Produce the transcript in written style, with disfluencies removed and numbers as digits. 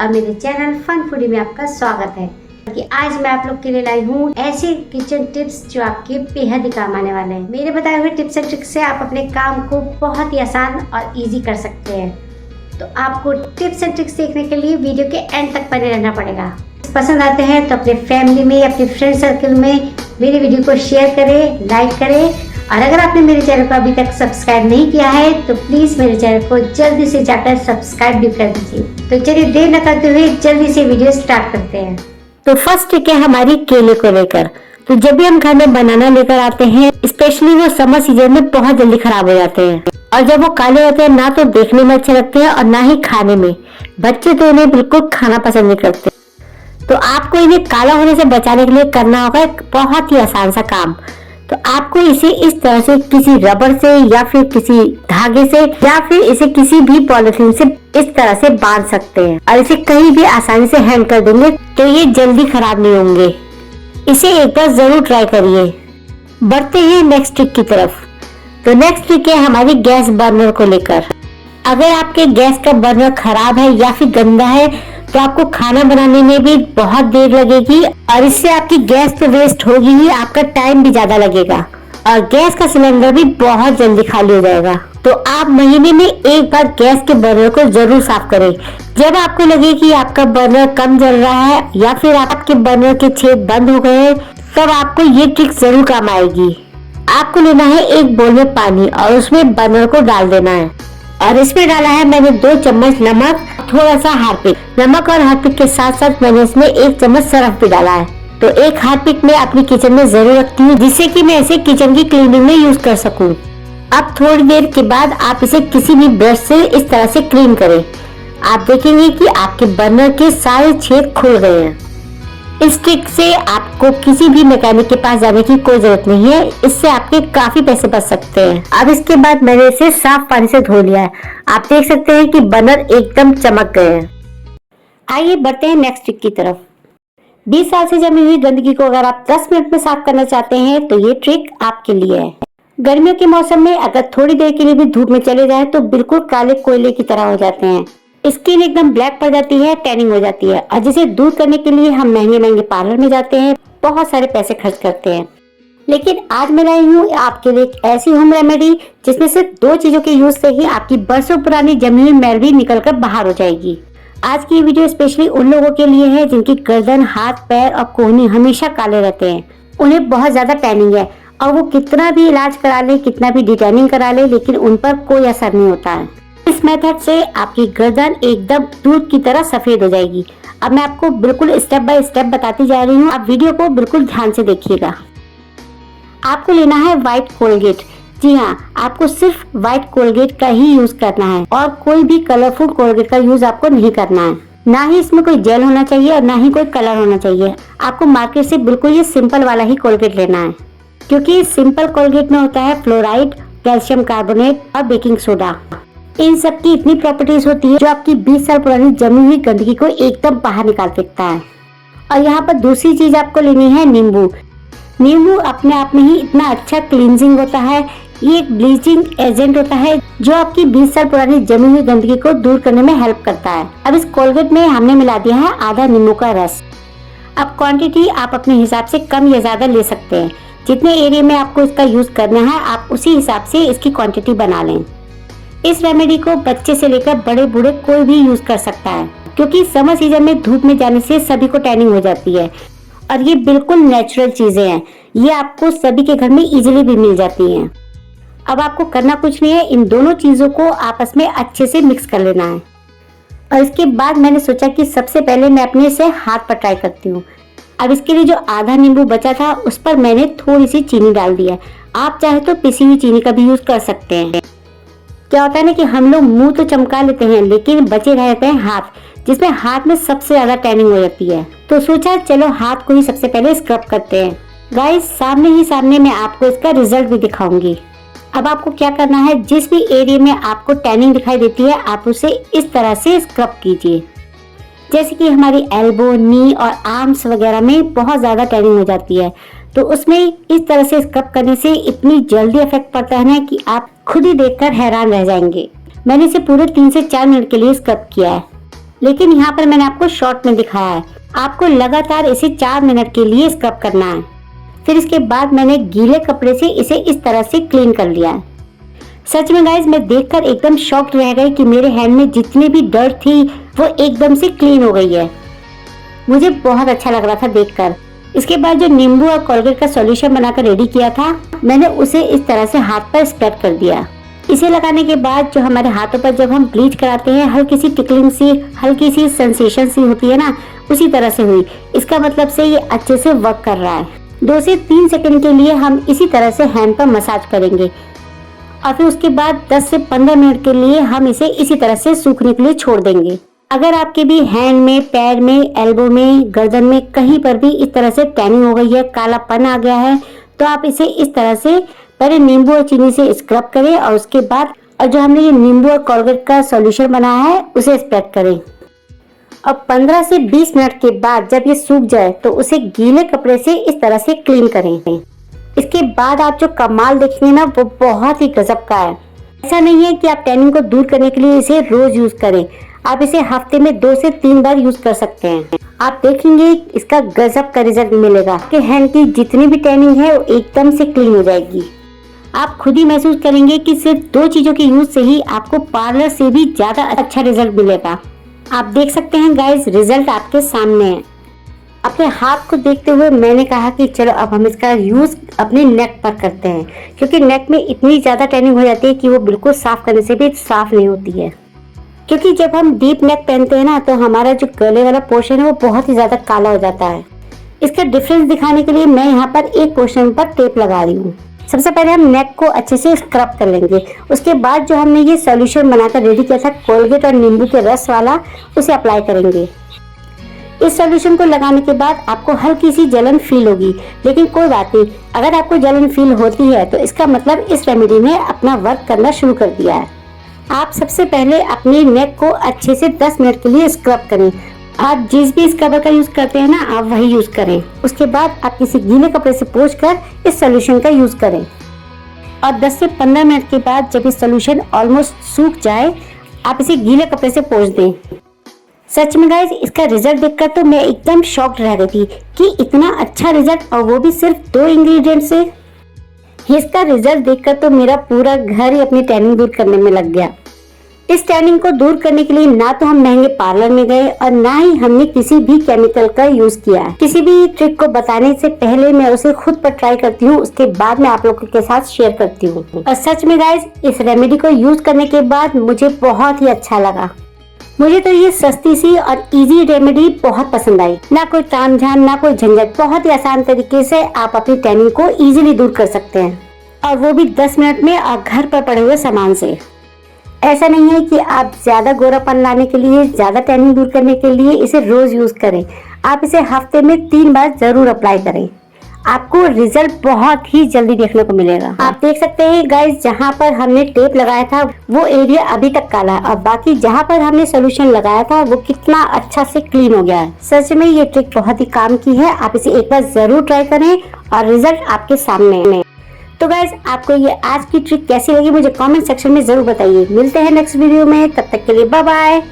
और मेरे channel fun foodie में आपका स्वागत है कि आज मैं आप लोग के लिए लाई हूँ ऐसे किचन टिप्स जो आपके बेहद ही काम आने वाले हैं। मेरे बताए हुए टिप्स एंड ट्रिक्स से आप अपने काम को बहुत ही आसान और इजी कर सकते हैं। तो आपको टिप्स एंड ट्रिक्स देखने के लिए वीडियो के एंड तक बने रहना पड़ेगा। पसंद आते हैं तो अपने फैमिली में, अपने फ्रेंड सर्कल में मेरे वीडियो को शेयर करें, लाइक करें। और अगर आपने मेरे चैनल को अभी तक सब्सक्राइब नहीं किया है तो प्लीज मेरे चैनल को जल्दी से जाकर सब्सक्राइब भी कर दीजिए। तो चलिए देर न करते हुए जल्दी से वीडियो स्टार्ट करते हैं। तो फर्स्ट ट्रिक है हमारी केले को लेकर। तो जब भी हम घर में बनाना लेकर आते हैं, स्पेशली वो समर सीजन में बहुत जल्दी खराब हो जाते हैं और जब वो काले होते हैं ना तो देखने में अच्छे लगते हैं और ना ही खाने में। बच्चे तो इन्हें बिल्कुल खाना पसंद नहीं करते। तो आपको इन्हें काला होने से बचाने के लिए करना होगा एक बहुत ही आसान सा काम। तो आपको इसे इस तरह से किसी रबर से या फिर किसी धागे से या फिर इसे किसी भी पॉलिथीन से इस तरह से बांध सकते हैं और इसे कहीं भी आसानी से हैंग कर देंगे तो ये जल्दी खराब नहीं होंगे। इसे एक बार जरूर ट्राई करिए। बढ़ते हैं नेक्स्ट ट्रिक की तरफ। तो नेक्स्ट ट्रिक है हमारी गैस बर्नर को लेकर। अगर आपके गैस का बर्नर खराब है या फिर गंदा है तो आपको खाना बनाने में भी बहुत देर लगेगी और इससे आपकी गैस तो वेस्ट होगी ही, आपका टाइम भी ज्यादा लगेगा और गैस का सिलेंडर भी बहुत जल्दी खाली हो जाएगा। तो आप महीने में एक बार गैस के बर्नर को जरूर साफ करें। जब आपको लगे कि आपका बर्नर कम जल रहा है या फिर आपके बर्नर के छेद बंद हो गए हैं, तब आपको ये ट्रिक जरूर काम आएगी। आपको लेना है एक बोल में पानी और उसमें बर्नर को डाल देना है और इसमें डाला है मैंने 2 चम्मच नमक, थोड़ा सा हार्पिक। नमक और हार्पिक के साथ साथ मैंने इसमें 1 चम्मच सरफ भी डाला है। तो एक हार्पिक मैं अपनी किचन में जरूर रखती हूँ जिससे कि मैं इसे किचन की क्लीनिंग में यूज कर सकूँ। अब थोड़ी देर के बाद आप इसे किसी भी ब्रश से इस तरह से क्लीन करें। आप देखेंगे कि आपके बर्नर के सारे छेद खुल गए हैं। इस ट्रिक से आपको किसी भी मैकेनिक के पास जाने की कोई जरूरत नहीं है। इससे आपके काफी पैसे बच सकते हैं। अब इसके बाद मैंने इसे साफ पानी से धो लिया है। आप देख सकते हैं कि बर्नर एकदम चमक गए हैं। आइए बढ़ते हैं नेक्स्ट ट्रिक की तरफ। 20 साल से जमी हुई गंदगी को अगर आप 10 मिनट में साफ करना चाहते हैं तो ये ट्रिक आपके लिए है। गर्मियों के मौसम में अगर थोड़ी देर के लिए भी धूप में चले जाए तो बिल्कुल काले कोयले की तरह हो जाते हैं। स्किन एकदम ब्लैक पड़ जाती है, टैनिंग हो जाती है और जिसे दूर करने के लिए हम महंगे महंगे पार्लर में जाते हैं, बहुत सारे पैसे खर्च करते हैं। लेकिन आज मैं लाई हूँ आपके लिए एक ऐसी होम रेमेडी जिसमें सिर्फ 2 चीजों के यूज से ही आपकी बरसों पुरानी जमी हुई मैल भी निकल कर बाहर हो जाएगी। आज की वीडियो स्पेशली उन लोगों के लिए है जिनकी गर्दन, हाथ, पैर और कोहनी हमेशा काले रहते हैं। उन्हें बहुत ज्यादा टैनिंग है और वो कितना भी इलाज करा ले, कितना भी डिटैनिंग करा ले, लेकिन उन पर कोई असर नहीं होता है। इस मेथड से आपकी गर्दन एकदम दूध की तरह सफेद हो जाएगी। अब मैं आपको बिल्कुल स्टेप बाय स्टेप बताती जा रही हूँ। आप वीडियो को बिल्कुल ध्यान से देखिएगा। आपको लेना है व्हाइट कोलगेट। जी हाँ, आपको सिर्फ व्हाइट कोलगेट का ही यूज करना है और कोई भी कलरफुल कोलगेट का यूज आपको नहीं करना है। ना ही इसमें कोई जेल होना चाहिए और ना ही कोई कलर होना चाहिए। आपको मार्केट से बिल्कुल ये सिंपल वाला ही कोलगेट लेना है, क्योंकि सिंपल कोलगेट में होता है फ्लोराइड, कैल्शियम कार्बोनेट और बेकिंग सोडा। इन सब की इतनी प्रॉपर्टीज होती है जो आपकी 20 साल पुरानी जमी हुई गंदगी को एकदम बाहर निकाल फेंकता है। और यहाँ पर दूसरी चीज आपको लेनी है नींबू। नींबू अपने आप में ही इतना अच्छा क्लींजिंग होता है। ये एक ब्लीचिंग एजेंट होता है जो आपकी 20 साल पुरानी जमी हुई गंदगी को दूर करने में हेल्प करता है। अब इस कोलगेट में हमने मिला दिया है आधा नींबू का रस। अब क्वांटिटी आप अपने हिसाब से कम या ज्यादा ले सकते हैं। जितने एरिया में आपको इसका यूज करना है आप उसी हिसाब से इसकी क्वांटिटी बना लें। इस रेमेडी को बच्चे से लेकर बड़े बूढ़े कोई भी यूज कर सकता है, क्योंकि समर सीजन में धूप में जाने से सभी को टैनिंग हो जाती है और ये बिल्कुल नेचुरल चीजें हैं। ये आपको सभी के घर में इजीली भी मिल जाती हैं। अब आपको करना कुछ नहीं है, इन दोनों चीजों को आपस में अच्छे से मिक्स कर लेना है। और इसके बाद मैंने सोचा कि सबसे पहले मैं अपने से हाथ पर ट्राई करती हूँ। अब इसके लिए जो आधा नींबू बचा था उस पर मैंने थोड़ी सी चीनी डाल दिया। आप चाहे तो पिसी हुई चीनी का भी यूज कर सकते हैं। क्या होता है ना कि हम लोग मुंह तो चमका लेते हैं लेकिन बचे रहते हैं हाथ, जिसमें हाथ में सबसे ज्यादा टैनिंग हो जाती है। तो सोचा चलो हाथ को ही सबसे पहले स्क्रब करते हैं। गाइस, सामने मैं आपको इसका रिजल्ट भी दिखाऊंगी। अब आपको क्या करना है, जिस भी एरिया में आपको टैनिंग दिखाई देती है आप उसे इस तरह से स्क्रब कीजिए। जैसे कि हमारी एल्बो, नी और आर्म्स वगैरह में बहुत ज्यादा टैनिंग हो जाती है, तो उसमें इस तरह से स्क्रब करने से इतनी जल्दी इफेक्ट पड़ता है ना कि आप खुद ही देखकर हैरान रह जाएंगे। मैंने इसे पूरे 3 से 4 मिनट के लिए स्क्रब किया है। लेकिन यहाँ पर मैंने आपको शॉर्ट में दिखाया है। आपको लगातार इसे 4 मिनट के लिए स्क्रब करना है। फिर इसके बाद मैंने गीले कपड़े से इसे इस तरह से क्लीन कर लिया है। सच में गाइज मैं देखकर एकदम शॉक्ड रह गई कि मेरे हैंड में जितनी भी डर्ट थी वो एकदम से क्लीन हो गई है। मुझे बहुत अच्छा लग रहा था देखकर। इसके बाद जो नींबू और कोलगेट का सॉल्यूशन बनाकर रेडी किया था, मैंने उसे इस तरह से हाथ पर स्प्रेड कर दिया। इसे लगाने के बाद जो हमारे हाथों पर जब हम ब्लीच कराते हैं हल्की सी टिकलिंग सी, हल्की सी सेंसेशन सी होती है ना, उसी तरह से हुई। इसका मतलब से ये अच्छे से वर्क कर रहा है। 2 से 3 सेकंड के लिए हम इसी तरह से हैंड पर मसाज करेंगे और फिर उसके बाद 10 से 15 मिनट के लिए हम इसे इसी तरह से सूखने के लिए छोड़ देंगे। अगर आपके भी हैंड में, पैर में, एल्बो में, गर्दन में कहीं पर भी इस तरह से टैनिंग हो गई है, कालापन आ गया है, तो आप इसे इस तरह से पहले नींबू और चीनी से स्क्रब करें और उसके बाद और जो हमने ये नींबू और कोलगेट का सॉल्यूशन बनाया है उसे स्प्रेड करें। और 15 से 20 मिनट के बाद जब ये सूख जाए तो उसे गीले कपड़े से इस तरह से क्लीन करें। इसके बाद आप जो कमाल देखेंगे ना वो बहुत ही गजब का है। ऐसा नहीं है कि आप टैनिंग को दूर करने के लिए इसे रोज यूज करें, आप इसे हफ्ते में 2 से 3 बार यूज कर सकते हैं। आप देखेंगे इसका गजब का रिजल्ट मिलेगा। आपके हैंड की जितनी भी टैनिंग है वो एकदम से क्लीन हो जाएगी। आप खुद ही महसूस करेंगे कि सिर्फ 2 चीजों के यूज से ही आपको पार्लर से भी ज्यादा अच्छा रिजल्ट मिलेगा। आप देख सकते हैं गाइस, रिजल्ट आपके सामने है। अपने हाथ को देखते हुए मैंने कहा कि चलो अब हम इसका यूज अपने नेक पर करते हैं, क्योंकि नेक में इतनी ज्यादा टैनिंग हो जाती है कि वो बिल्कुल साफ करने से भी साफ नहीं होती है। क्योंकि जब हम डीप नेक पहनते हैं ना तो हमारा जो गले वाला पोर्शन है वो बहुत ही ज्यादा काला हो जाता है। इसका डिफरेंस दिखाने के लिए मैं यहाँ पर एक पोर्शन पर टेप लगा रही हूँ। सबसे पहले हम नेक को अच्छे से स्क्रब कर लेंगे। उसके बाद जो हमने ये सॉल्यूशन बनाकर रेडी किया था कोलगेट और नींबू के रस वाला, उसे अप्लाई करेंगे। इस सॉल्यूशन को लगाने के बाद आपको हल्की सी जलन फील होगी, लेकिन कोई बात नहीं। अगर आपको जलन फील होती है तो इसका मतलब इस रेमेडी ने अपना वर्क करना शुरू कर दिया है। आप सबसे पहले अपने नेक को अच्छे से 10 मिनट के लिए स्क्रब करें। आप जिस भी स्क्रबर का यूज करते हैं ना, आप वही यूज करें। उसके बाद आप किसी गीले कपड़े से पोंछकर इस सॉल्यूशन का यूज करें और 10 से 15 मिनट के बाद जब ये सॉल्यूशन ऑलमोस्ट सूख जाए, आप इसे गीले कपड़े से पोंछ दें। सच में गाइस, इसका रिजल्ट देखकर तो मैं एकदम शॉक्ड रह गई थी कि इतना अच्छा रिजल्ट, और वो भी सिर्फ 2 इंग्रेडिएंट से। इसका रिजल्ट देखकर तो मेरा पूरा घर ही अपनी टैनिंग दूर करने में लग गया। इस टैनिंग को दूर करने के लिए ना तो हम महंगे पार्लर में गए और ना ही हमने किसी भी केमिकल का यूज किया है। किसी भी ट्रिक को बताने से पहले मैं उसे खुद पर ट्राई करती हूँ, उसके बाद मैं आप लोगों के साथ शेयर करती हूँ। और सच में गाइस, इस रेमेडी को यूज करने के बाद मुझे बहुत ही अच्छा लगा। मुझे तो ये सस्ती सी और इजी रेमेडी बहुत पसंद आई। ना कोई तामझाम, ना कोई झंझट, बहुत ही आसान तरीके से आप अपनी टैनिंग को इजीली दूर कर सकते हैं, और वो भी 10 मिनट में और घर पर पड़े हुए सामान से। ऐसा नहीं है कि आप ज्यादा गोरापन लाने के लिए, ज्यादा टैनिंग दूर करने के लिए इसे रोज यूज करें। आप इसे हफ्ते में 3 बार जरूर अप्लाई करें। आपको रिजल्ट बहुत ही जल्दी देखने को मिलेगा। आप देख सकते हैं गाइस, जहाँ पर हमने टेप लगाया था वो एरिया अभी तक काला है, और बाकी जहाँ पर हमने सोल्यूशन लगाया था वो कितना अच्छा से क्लीन हो गया है। सच में ये ट्रिक बहुत ही काम की है। आप इसे एक बार जरूर ट्राई करें और रिजल्ट आपके सामने है। तो गाइस, आपको ये आज की ट्रिक कैसी लगी मुझे कमेंट सेक्शन में जरूर बताइए। मिलते हैं नेक्स्ट वीडियो में, तब तक के लिए बाय बाय।